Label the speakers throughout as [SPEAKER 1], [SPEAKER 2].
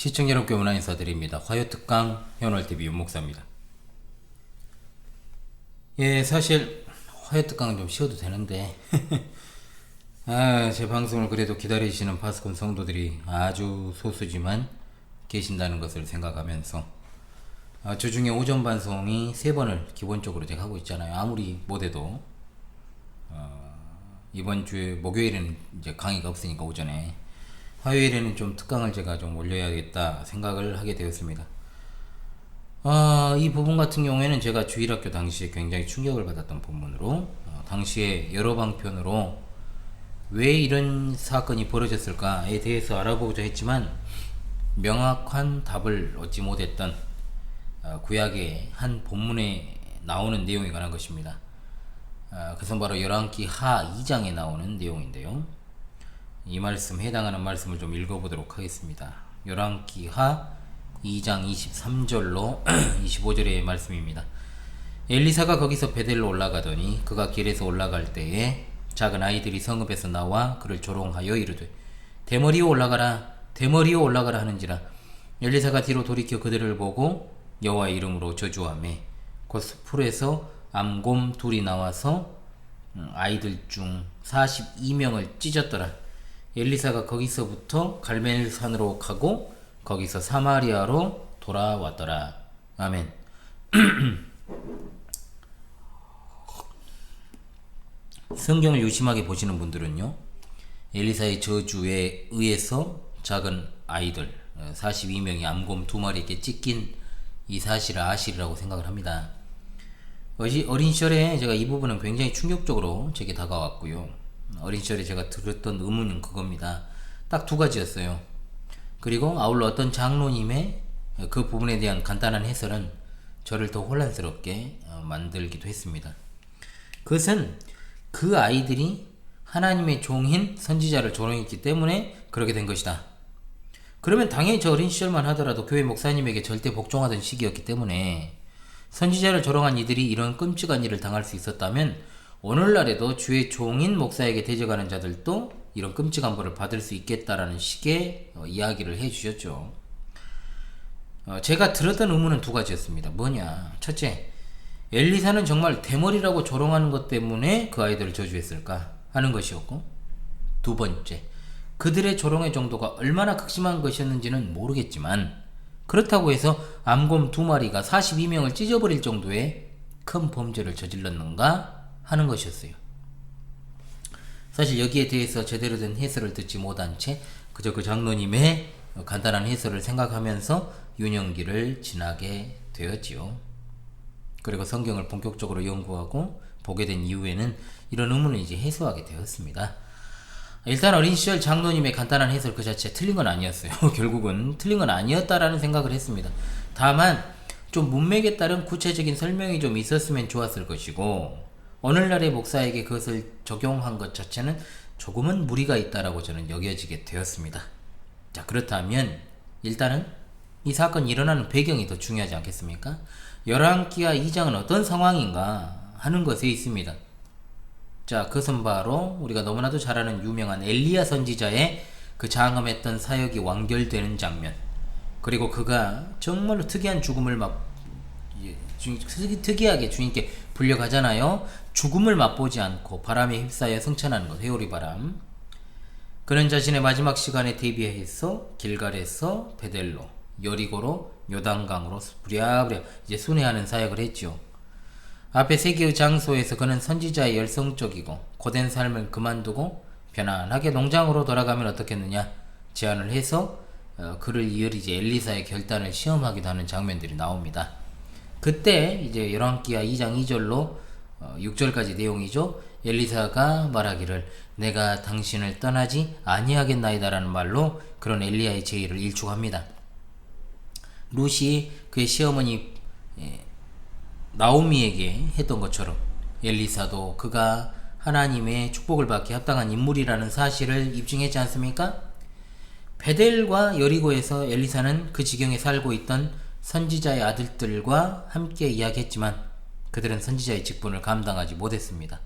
[SPEAKER 1] 시청자 여러분께 문화 인사드립니다. 화요특강 현월TV 윤목사입니다. 예, 사실 화요특강은 좀 쉬어도 되는데 제 방송을 그래도 기다리시는 파스콘 성도들이 아주 소수지만 계신다는 것을 생각하면서 주중에 오전 방송이 3번을 기본적으로 제가 하고 있잖아요. 아무리 못해도 이번 주에 목요일에는 이제 강의가 없으니까 오전에, 화요일에는 좀 특강을 제가 좀 올려야겠다 생각을 하게 되었습니다. 이 부분 같은 경우에는 제가 주일학교 당시에 굉장히 충격을 받았던 부분으로, 당시에 여러 방편으로 왜 이런 사건이 벌어졌을까에 대해서 알아보고자 했지만 명확한 답을 얻지 못했던 구약의 한 본문에 나오는 내용에 관한 것입니다. 그것은 바로 열왕기 하 2장에 나오는 내용인데요. 이 말씀, 해당하는 말씀을 좀 읽어보도록 하겠습니다. 열왕기 하 2장 23절로 25절의 말씀입니다. 엘리사가 거기서 베델로 올라가더니 그가 길에서 올라갈 때에 작은 아이들이 성읍에서 나와 그를 조롱하여 이르되 대머리에 올라가라, 대머리에 올라가라 하는지라. 엘리사가 뒤로 돌이켜 그들을 보고 여호와의 이름으로 저주하매 곧 풀에서 암곰 둘이 나와서 아이들 중 42명을 찢었더라. 엘리사가 거기서부터 갈멜산으로 가고 거기서 사마리아로 돌아왔더라. 아멘. 성경을 유심하게 보시는 분들은요, 엘리사의 저주에 의해서 작은 아이들 42명이 암곰 2마리에게 찢긴 이 사실을 아시리라고 생각을 합니다. 어린 시절에 제가 이 부분은 굉장히 충격적으로 제게 다가왔고요. 어린 시절에 제가 들었던 의문은 그겁니다. 딱 2가지였어요. 그리고 아울러 어떤 장로님의 그 부분에 대한 간단한 해설은 저를 더 혼란스럽게 만들기도 했습니다. 그것은 그 아이들이 하나님의 종인 선지자를 조롱했기 때문에 그렇게 된 것이다. 그러면 당연히 저 어린 시절만 하더라도 교회 목사님에게 절대 복종하던 시기였기 때문에 선지자를 조롱한 이들이 이런 끔찍한 일을 당할 수 있었다면 오늘날에도 주의 종인 목사에게 대적하는 자들도 이런 끔찍한 벌을 받을 수 있겠다라는 식의 이야기를 해주셨죠. 제가 들었던 의문은 2가지였습니다. 뭐냐? 첫째, 엘리사는 정말 대머리라고 조롱하는 것 때문에 그 아이들을 저주했을까 하는 것이었고, 2번째, 그들의 조롱의 정도가 얼마나 극심한 것이었는지는 모르겠지만 그렇다고 해서 암곰 2마리가 42명을 찢어버릴 정도의 큰 범죄를 저질렀는가 하는 것이었어요. 사실 여기에 대해서 제대로 된 해설을 듣지 못한 채 그저 그 장로님의 간단한 해설을 생각하면서 유년기를 지나게 되었지요. 그리고 성경을 본격적으로 연구하고 보게 된 이후에는 이런 의문을 이제 해소하게 되었습니다. 일단 어린 시절 장로님의 간단한 해설 그 자체 틀린 건 아니었어요. 결국은 틀린 건 아니었다라는 생각을 했습니다. 다만 좀 문맥에 따른 구체적인 설명이 좀 있었으면 좋았을 것이고, 오늘날의 목사에게 그것을 적용한 것 자체는 조금은 무리가 있다라고 저는 여겨지게 되었습니다. 자, 그렇다면 일단은 이 사건이 일어나는 배경이 더 중요하지 않겠습니까? 열왕기하 2장은 어떤 상황인가 하는 것에 있습니다. 자, 그것은 바로 우리가 너무나도 잘 아는 유명한 엘리야 선지자의 그 장엄했던 사역이 완결되는 장면, 그리고 그가 정말로 특이한 죽음을 특이하게 주님께 불려가잖아요. 죽음을 맛보지 않고 바람에 휩싸여 승천하는 것, 회오리 바람. 그는 자신의 마지막 시간에 대비해서 길갈에서 베델로, 여리고로, 요단강으로 부랴부랴 이제 순회하는 사역을 했죠. 앞에 3개의 장소에서 그는 선지자의 열성적이고 고된 삶을 그만두고 편안하게 농장으로 돌아가면 어떻겠느냐 제안을 해서 그를 이어리지 엘리사의 결단을 시험하기도 하는 장면들이 나옵니다. 그때 이제 열왕기하 2장 2절로 6절까지 내용이죠. 엘리사가 말하기를 내가 당신을 떠나지 아니하겠나이다라는 말로 그런 엘리야의 제의를 일축합니다. 룻이 그의 시어머니 나오미에게 했던 것처럼 엘리사도 그가 하나님의 축복을 받기 합당한 인물이라는 사실을 입증했지 않습니까? 베델과 여리고에서 엘리사는 그 지경에 살고 있던 선지자의 아들들과 함께 이야기했지만 그들은 선지자의 직분을 감당하지 못했습니다.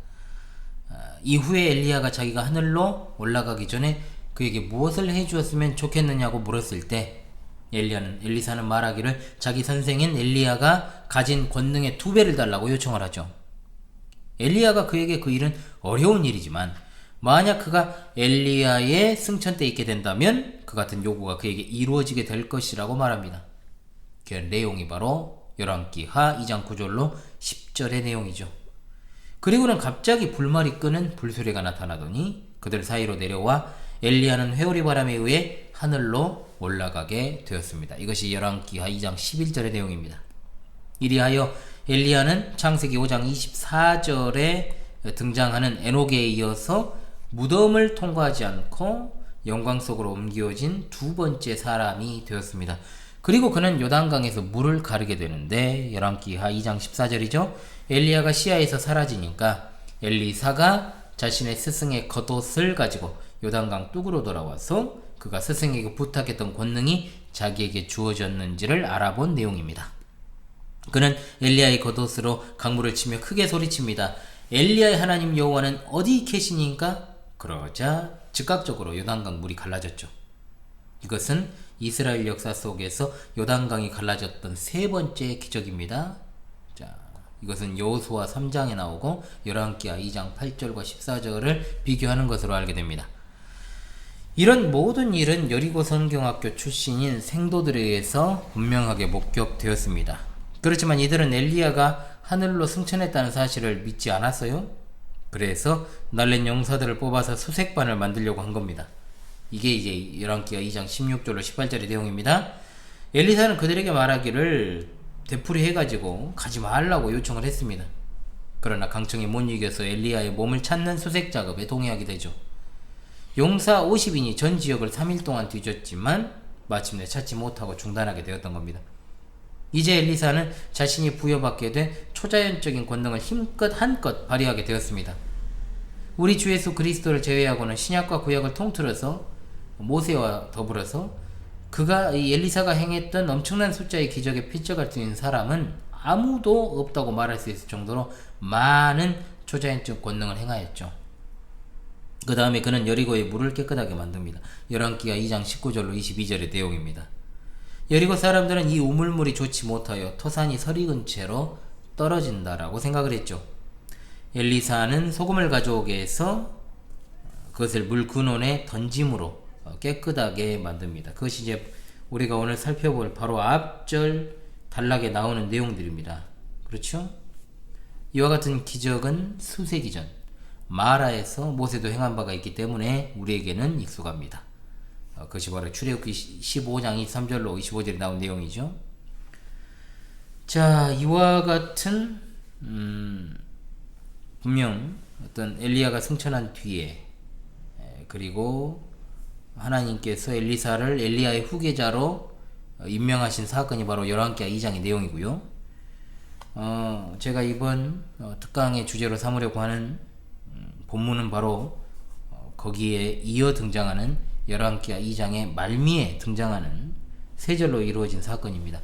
[SPEAKER 1] 이후에 엘리야가 자기가 하늘로 올라가기 전에 그에게 무엇을 해주었으면 좋겠느냐고 물었을 때 엘리사는 말하기를 자기 선생인 엘리야가 가진 권능의 2배를 달라고 요청을 하죠. 엘리야가 그에게 그 일은 어려운 일이지만 만약 그가 엘리야의 승천 때 있게 된다면 그 같은 요구가 그에게 이루어지게 될 것이라고 말합니다. 그 내용이 바로 열왕기하 2장 9절로 10절의 내용이죠. 그리고는 갑자기 불말이 끄는 불소리가 나타나더니 그들 사이로 내려와 엘리야는 회오리 바람에 의해 하늘로 올라가게 되었습니다. 이것이 열왕기하 2장 11절의 내용입니다. 이리하여 엘리야는 창세기 5장 24절에 등장하는 에녹에 이어서 무덤을 통과하지 않고 영광 속으로 옮겨진 2번째 사람이 되었습니다. 그리고 그는 요단강에서 물을 가르게 되는데 열왕기하 2장 14절이죠. 엘리야가 시야에서 사라지니까 엘리사가 자신의 스승의 겉옷을 가지고 요단강 뚝으로 돌아와서 그가 스승에게 부탁했던 권능이 자기에게 주어졌는지를 알아본 내용입니다. 그는 엘리야의 겉옷으로 강물을 치며 크게 소리칩니다. 엘리야의 하나님 여호와는 어디 계시니까? 그러자 즉각적으로 요단강 물이 갈라졌죠. 이것은 이스라엘 역사 속에서 요단강이 갈라졌던 3번째 기적입니다. 자, 이것은 여호수아 3장에 나오고 열왕기하 2장 8절과 14절을 비교하는 것으로 알게 됩니다. 이런 모든 일은 여리고 성경학교 출신인 생도들에 의해서 분명하게 목격되었습니다. 그렇지만 이들은 엘리야가 하늘로 승천했다는 사실을 믿지 않았어요. 그래서 날랜 용사들을 뽑아서 수색반을 만들려고 한 겁니다. 이게 이제 열왕기하 2장 16절로 18절의 내용입니다. 엘리사는 그들에게 말하기를 되풀이해가지고 가지 말라고 요청을 했습니다. 그러나 강청이 못 이겨서 엘리야의 몸을 찾는 수색 작업에 동의하게 되죠. 용사 50인이 전 지역을 3일 동안 뒤졌지만 마침내 찾지 못하고 중단하게 되었던 겁니다. 이제 엘리사는 자신이 부여받게 된 초자연적인 권능을 힘껏 한껏 발휘하게 되었습니다. 우리 주 예수 그리스도를 제외하고는 신약과 구약을 통틀어서 모세와 더불어서 그가 이 엘리사가 행했던 엄청난 숫자의 기적에 필적할 수 있는 사람은 아무도 없다고 말할 수 있을 정도로 많은 초자연적 권능을 행하였죠. 그 다음에 그는 여리고의 물을 깨끗하게 만듭니다. 열왕기하 2장 19절로 22절의 내용입니다. 여리고 사람들은 이 우물물이 좋지 못하여 토산이 설익은 채로 떨어진다라고 생각을 했죠. 엘리사는 소금을 가져오게 해서 그것을 물 근원에 던짐으로 깨끗하게 만듭니다. 그것이 이제 우리가 오늘 살펴볼 바로 앞절 단락에 나오는 내용들입니다. 그렇죠? 이와 같은 기적은 수세기 전 마라에서 모세도 행한 바가 있기 때문에 우리에게는 익숙합니다. 그것이 바로 출애굽기 15장 23절로 25절에 나온 내용이죠. 자, 이와 같은 분명 어떤 엘리야가 승천한 뒤에 그리고 하나님께서 엘리사를 엘리야의 후계자로 임명하신 사건이 바로 열왕기하 2장의 내용이고요. 제가 이번 특강의 주제로 삼으려고 하는 본문은 바로 거기에 이어 등장하는 열왕기하 2장의 말미에 등장하는 3절로 이루어진 사건입니다.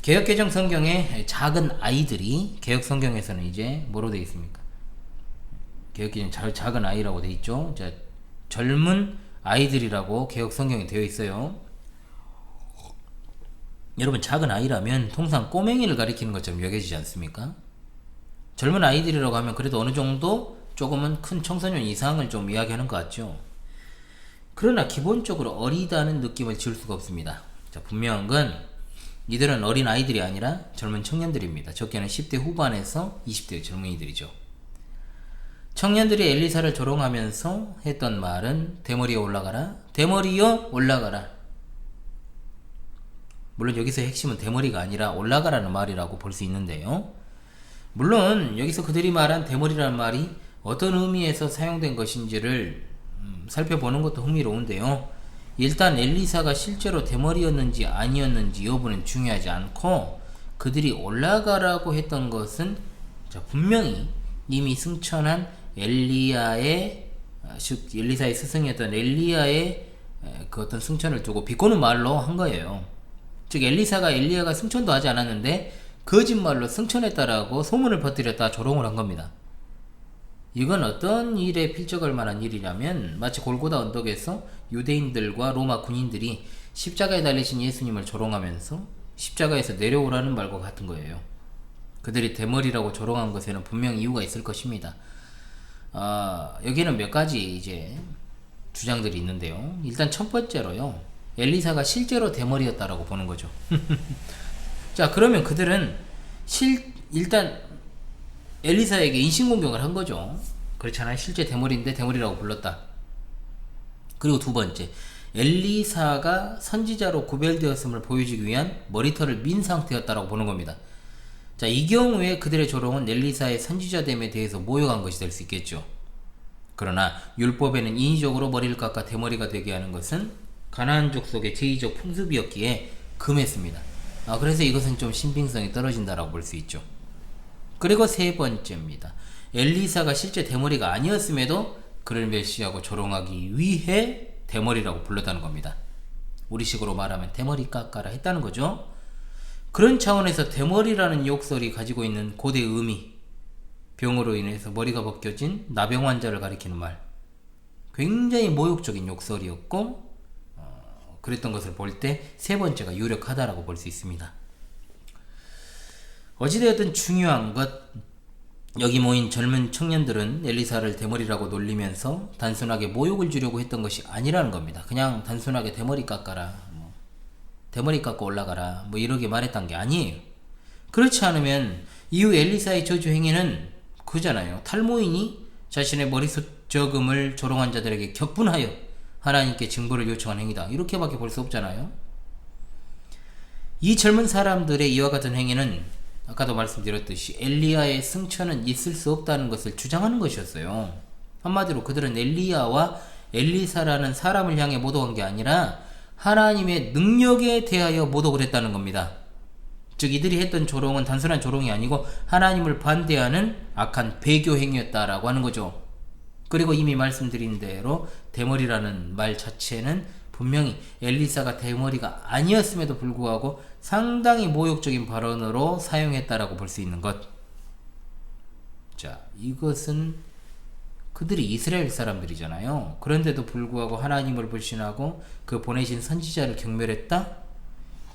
[SPEAKER 1] 개역개정 성경에 작은 아이들이 개역 성경에서는 이제 뭐로 되어 있습니까? 개역개정 작은 아이라고 되어 있죠. 자, 젊은 아이들이라고 개역 성경에 되어 있어요. 여러분, 작은 아이라면 통상 꼬맹이를 가리키는 것처럼 여겨지지 않습니까? 젊은 아이들이라고 하면 그래도 어느 정도 조금은 큰 청소년 이상을 좀 이야기하는 것 같죠. 그러나 기본적으로 어리다는 느낌을 지울 수가 없습니다. 자, 분명한 건 이들은 어린 아이들이 아니라 젊은 청년들입니다. 적게는 10대 후반에서 20대 젊은이들이죠. 청년들이 엘리사를 조롱하면서 했던 말은 대머리에 올라가라, 대머리여 올라가라. 물론 여기서 핵심은 대머리가 아니라 올라가라는 말이라고 볼 수 있는데요. 물론 여기서 그들이 말한 대머리라는 말이 어떤 의미에서 사용된 것인지를 살펴보는 것도 흥미로운데요. 일단 엘리사가 실제로 대머리였는지 아니었는지 여부는 중요하지 않고 그들이 올라가라고 했던 것은 분명히 이미 승천한 엘리사의 스승이었던 엘리야의 그 어떤 승천을 두고 비꼬는 말로 한 거예요. 즉 엘리야가 승천도 하지 않았는데 거짓말로 승천했다라고 소문을 퍼뜨렸다 조롱을 한 겁니다. 이건 어떤 일에 필적할 만한 일이냐면 마치 골고다 언덕에서 유대인들과 로마 군인들이 십자가에 달리신 예수님을 조롱하면서 십자가에서 내려오라는 말과 같은 거예요. 그들이 대머리라고 조롱한 것에는 분명 이유가 있을 것입니다. 여기는 몇 가지 이제 주장들이 있는데요. 일단 첫 번째로요. 엘리사가 실제로 대머리였다라고 보는 거죠. 자, 그러면 그들은 일단 엘리사에게 인신공격을 한 거죠. 그렇잖아요. 실제 대머리인데 대머리라고 불렀다. 그리고 두 번째, 엘리사가 선지자로 구별되었음을 보여주기 위한 머리털을 민 상태였다라고 보는 겁니다. 자, 이 경우에 그들의 조롱은 엘리사의 선지자됨에 대해서 모욕한 것이 될 수 있겠죠. 그러나 율법에는 인위적으로 머리를 깎아 대머리가 되게 하는 것은 가나안 족속의 제의적 풍습이었기에 금했습니다. 그래서 이것은 좀 신빙성이 떨어진다라고 볼 수 있죠. 그리고 세 번째입니다. 엘리사가 실제 대머리가 아니었음에도 그를 멸시하고 조롱하기 위해 대머리라고 불렀다는 겁니다. 우리식으로 말하면 대머리 깎아라 했다는 거죠. 그런 차원에서 대머리라는 욕설이 가지고 있는 고대 의미, 병으로 인해서 머리가 벗겨진 나병 환자를 가리키는 말, 굉장히 모욕적인 욕설이었고 그랬던 것을 볼 때 세 번째가 유력하다라고 볼 수 있습니다. 어찌되었든 중요한 것, 여기 모인 젊은 청년들은 엘리사를 대머리라고 놀리면서 단순하게 모욕을 주려고 했던 것이 아니라는 겁니다. 그냥 단순하게 대머리 깎아라, 대머리 깎고 올라가라, 이렇게 말했던 게 아니에요. 그렇지 않으면 이후 엘리사의 저주 행위는 그잖아요. 탈모인이 자신의 머리숱 저금을 조롱한 자들에게 격분하여 하나님께 증거를 요청한 행위다, 이렇게밖에 볼 수 없잖아요. 이 젊은 사람들의 이와 같은 행위는 아까도 말씀드렸듯이 엘리야의 승천은 있을 수 없다는 것을 주장하는 것이었어요. 한마디로 그들은 엘리야와 엘리사라는 사람을 향해 모독한 게 아니라 하나님의 능력에 대하여 모독을 했다는 겁니다. 즉 이들이 했던 조롱은 단순한 조롱이 아니고 하나님을 반대하는 악한 배교 행위였다라고 하는 거죠. 그리고 이미 말씀드린 대로 대머리라는 말 자체는 분명히 엘리사가 대머리가 아니었음에도 불구하고 상당히 모욕적인 발언으로 사용했다라고 볼 수 있는 것. 자, 이것은 그들이 이스라엘 사람들이잖아요. 그런데도 불구하고 하나님을 불신하고 그 보내신 선지자를 경멸했다?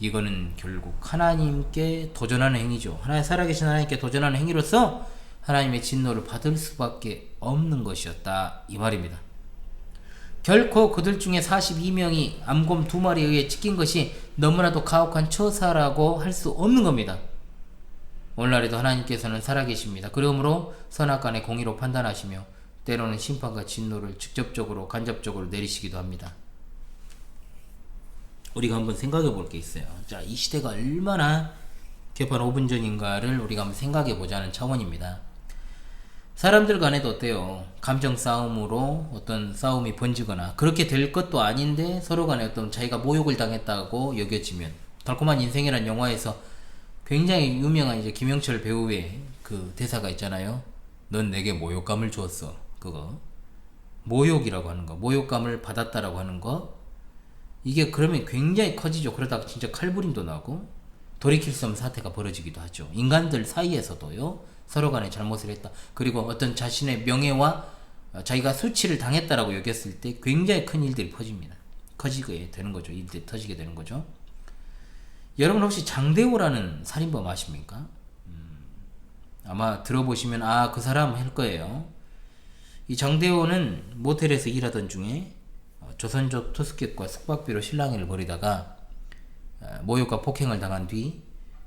[SPEAKER 1] 이거는 결국 하나님께 도전하는 행위죠. 살아계신 하나님께 도전하는 행위로서 하나님의 진노를 받을 수밖에 없는 것이었다, 이 말입니다. 결코 그들 중에 42명이 암곰 2마리에 의해 찢긴 것이 너무나도 가혹한 처사라고 할 수 없는 겁니다. 오늘날에도 하나님께서는 살아계십니다. 그러므로 선악간의 공의로 판단하시며 때로는 심판과 진노를 직접적으로 간접적으로 내리시기도 합니다. 우리가 한번 생각해 볼 게 있어요. 자, 이 시대가 얼마나 개판 5분 전인가를 우리가 한번 생각해 보자는 차원입니다. 사람들 간에도 어때요? 감정 싸움으로 어떤 싸움이 번지거나 그렇게 될 것도 아닌데 서로 간에 어떤 자기가 모욕을 당했다고 여겨지면, 달콤한 인생이란 영화에서 굉장히 유명한 이제 김영철 배우의 그 대사가 있잖아요. 넌 내게 모욕감을 주었어. 그거 모욕이라고 하는 거, 모욕감을 받았다라고 하는 거, 이게 그러면 굉장히 커지죠. 그러다가 진짜 칼부림도 나고 돌이킬 수 없는 사태가 벌어지기도 하죠. 인간들 사이에서도요, 서로 간에 잘못을 했다, 그리고 어떤 자신의 명예와 자기가 수치를 당했다라고 여겼을 때 굉장히 큰 일들이 커지게 되는 거죠. 일들이 터지게 되는 거죠. 여러분 혹시 장대호라는 살인범 아십니까? 아마 들어보시면 그 사람 할 거예요. 이 장대호는 모텔에서 일하던 중에 조선족 투스객과 숙박비로 실랑이를 벌이다가 모욕과 폭행을 당한 뒤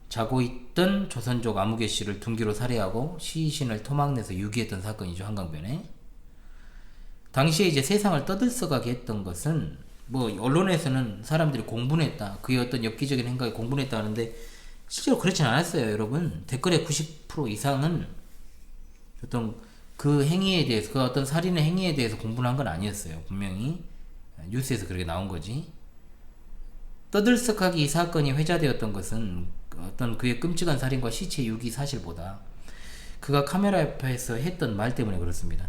[SPEAKER 1] 자고 있던 조선족 아무개 씨를 둔기로 살해하고 시신을 토막내서 유기했던 사건이죠. 한강변에. 당시에 이제 세상을 떠들썩하게 했던 것은 언론에서는 사람들이 공분했다, 그의 어떤 엽기적인 행각에 공분했다 하는데 실제로 그렇진 않았어요. 여러분, 댓글의 90% 이상은 어떤 그 행위에 대해서, 그 어떤 살인의 행위에 대해서 공분한 건 아니었어요. 분명히 뉴스에서 그렇게 나온 거지. 떠들썩하게 이 사건이 회자되었던 것은 어떤 그의 끔찍한 살인과 시체 유기 사실보다 그가 카메라 앞에서 했던 말 때문에 그렇습니다.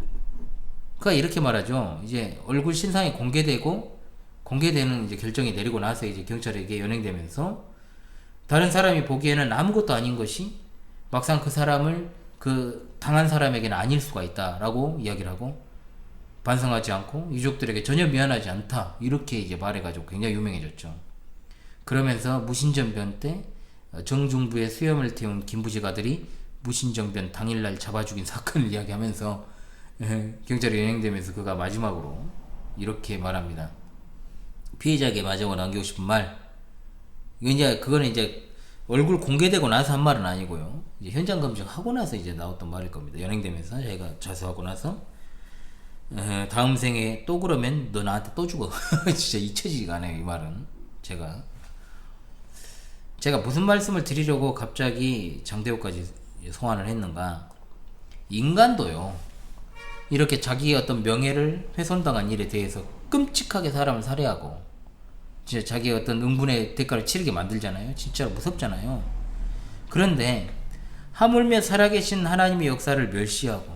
[SPEAKER 1] 그가 이렇게 말하죠. 이제 얼굴 신상이 공개되는 이제 결정이 내리고 나서 이제 경찰에게 연행되면서 다른 사람이 보기에는 아무것도 아닌 것이 막상 그 사람을 그 당한 사람에게는 아닐 수가 있다라고 이야기를 하고 반성하지 않고 유족들에게 전혀 미안하지 않다 이렇게 이제 말해가지고 굉장히 유명해졌죠. 그러면서 무신정변 때 정중부의 수염을 태운 김부지가들이 무신정변 당일날 잡아 죽인 사건을 이야기하면서 경찰이 연행되면서 그가 마지막으로 이렇게 말합니다. 피해자에게 마지막으로 남기고 싶은 말. 그거는 이제 얼굴 공개되고 나서 한 말은 아니고요. 이제 현장 검증하고 나서 이제 나왔던 말일 겁니다. 연행되면서 자기가 자수하고 나서 다음 생에 또 그러면 너 나한테 또 죽어. 진짜 잊혀지지가 않아요. 이 말은 제가 무슨 말씀을 드리려고 갑자기 장대호까지 소환을 했는가. 인간도요, 이렇게 자기의 어떤 명예를 훼손당한 일에 대해서 끔찍하게 사람을 살해하고 진짜 자기의 어떤 응분의 대가를 치르게 만들잖아요. 진짜 무섭잖아요. 그런데 하물며 살아계신 하나님의 역사를 멸시하고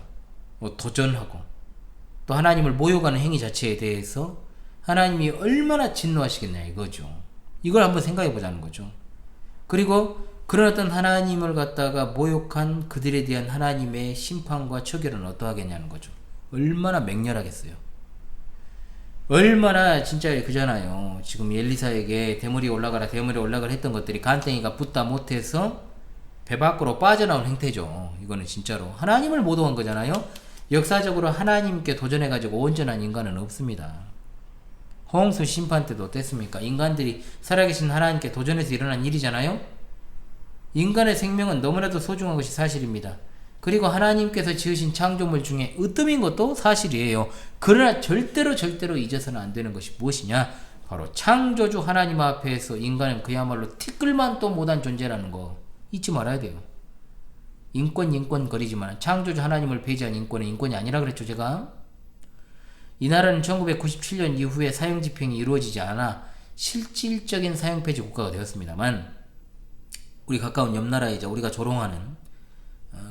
[SPEAKER 1] 도전하고 또 하나님을 모욕하는 행위 자체에 대해서 하나님이 얼마나 진노하시겠냐 이거죠. 이걸 한번 생각해 보자는 거죠. 그리고 그런 어떤 하나님을 갖다가 모욕한 그들에 대한 하나님의 심판과 처결은 어떠하겠냐는 거죠. 얼마나 맹렬하겠어요. 얼마나 진짜 그잖아요. 지금 엘리사에게 대머리 올라가라 했던 것들이 간땡이가 붙다 못해서 배 밖으로 빠져나온 행태죠. 이거는 진짜로 하나님을 모독한 거잖아요. 역사적으로 하나님께 도전해가지고 온전한 인간은 없습니다. 홍수 심판 때도 어땠습니까? 인간들이 살아계신 하나님께 도전해서 일어난 일이잖아요. 인간의 생명은 너무나도 소중한 것이 사실입니다. 그리고 하나님께서 지으신 창조물 중에 으뜸인 것도 사실이에요. 그러나 절대로 잊어서는 안 되는 것이 무엇이냐? 바로 창조주 하나님 앞에서 인간은 그야말로 티끌만도 못한 존재라는 거 잊지 말아야 돼요. 인권 거리지만 창조주 하나님을 배제한 인권은 인권이 아니라 그랬죠. 제가 이 나라는 1997년 이후에 사형집행이 이루어지지 않아 실질적인 사형폐지 국가가 되었습니다만 우리 가까운 옆나라이자 우리가 조롱하는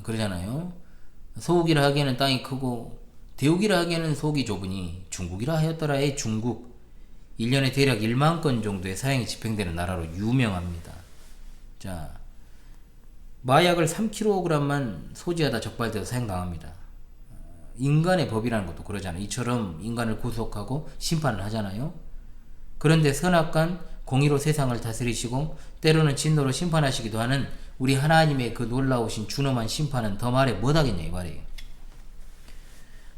[SPEAKER 1] 그러잖아요. 소욱이라 하기에는 땅이 크고 대욱이라 하기에는 속이 좁으니 중국이라 하였더라의 중국 1년에 대략 1만 건 정도의 사형이 집행되는 나라로 유명합니다. 자, 마약을 3kg만 소지하다 적발되어 사형당합니다. 인간의 법이라는 것도 그러잖아요. 이처럼 인간을 구속하고 심판을 하잖아요. 그런데 선악간 공의로 세상을 다스리시고 때로는 진노로 심판하시기도 하는 우리 하나님의 그 놀라우신 준엄한 심판은 더 말해 못하겠냐 이 말이에요.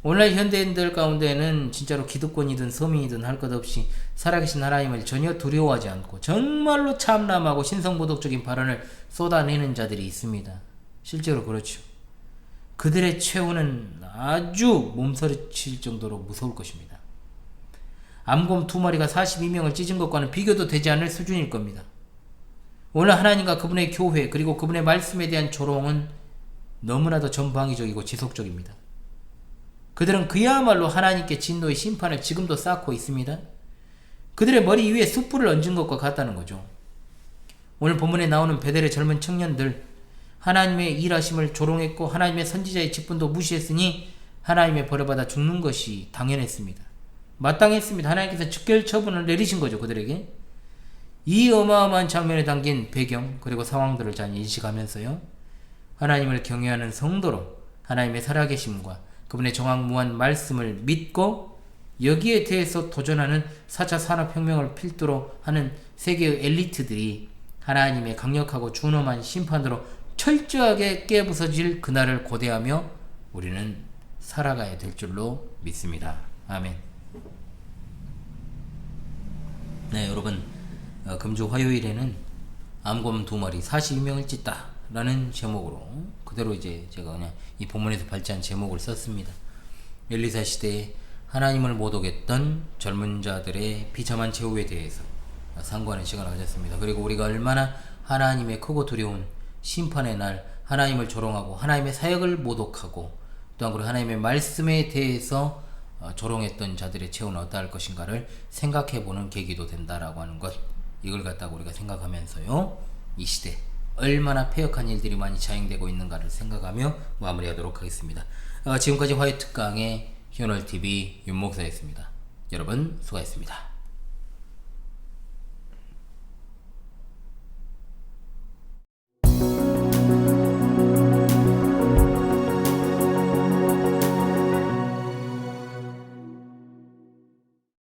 [SPEAKER 1] 오늘날 현대인들 가운데는 진짜로 기득권이든 서민이든 할 것 없이 살아계신 하나님을 전혀 두려워하지 않고 정말로 참남하고 신성모독적인 발언을 쏟아내는 자들이 있습니다. 실제로 그렇죠. 그들의 최후는 아주 몸서리칠 정도로 무서울 것입니다. 암곰 2마리가 42명을 찢은 것과는 비교도 되지 않을 수준일 겁니다. 오늘 하나님과 그분의 교회 그리고 그분의 말씀에 대한 조롱은 너무나도 전방위적이고 지속적입니다. 그들은 그야말로 하나님께 진노의 심판을 지금도 쌓고 있습니다. 그들의 머리 위에 숯불을 얹은 것과 같다는 거죠. 오늘 본문에 나오는 베델의 젊은 청년들, 하나님의 일하심을 조롱했고 하나님의 선지자의 직분도 무시했으니 하나님의 벌을 죽는 것이 당연했습니다. 마땅했습니다. 하나님께서 즉결 처분을 내리신 거죠. 그들에게. 이 어마어마한 장면에 담긴 배경 그리고 상황들을 잘 인식하면서요, 하나님을 경외하는 성도로 하나님의 살아계심과 그분의 정확무한 말씀을 믿고 여기에 대해서 도전하는 4차 산업혁명을 필두로 하는 세계의 엘리트들이 하나님의 강력하고 준엄한 심판으로 철저하게 깨부서질 그날을 고대하며 우리는 살아가야 될 줄로 믿습니다. 아멘. 네, 여러분, 금주 화요일에는 암곰 2마리 42명을 찢다 라는 제목으로 그대로 이제 제가 그냥 이 본문에서 발제한 제목을 썼습니다. 엘리사 시대에 하나님을 모독했던 젊은 자들의 비참한 최후에 대해서 상고하는 시간을 가졌습니다. 그리고 우리가 얼마나 하나님의 크고 두려운 심판의 날 하나님을 조롱하고 하나님의 사역을 모독하고 또한 그리고 하나님의 말씀에 대해서 조롱했던 자들의 최후는 어떠할 것인가를 생각해보는 계기도 된다라고 하는 것, 이걸 갖다가 우리가 생각하면서요, 이 시대 얼마나 폐역한 일들이 많이 자행되고 있는가를 생각하며 마무리하도록 하겠습니다. 지금까지 화요특강의 희원월TV 윤목사였습니다. 여러분 수고하셨습니다.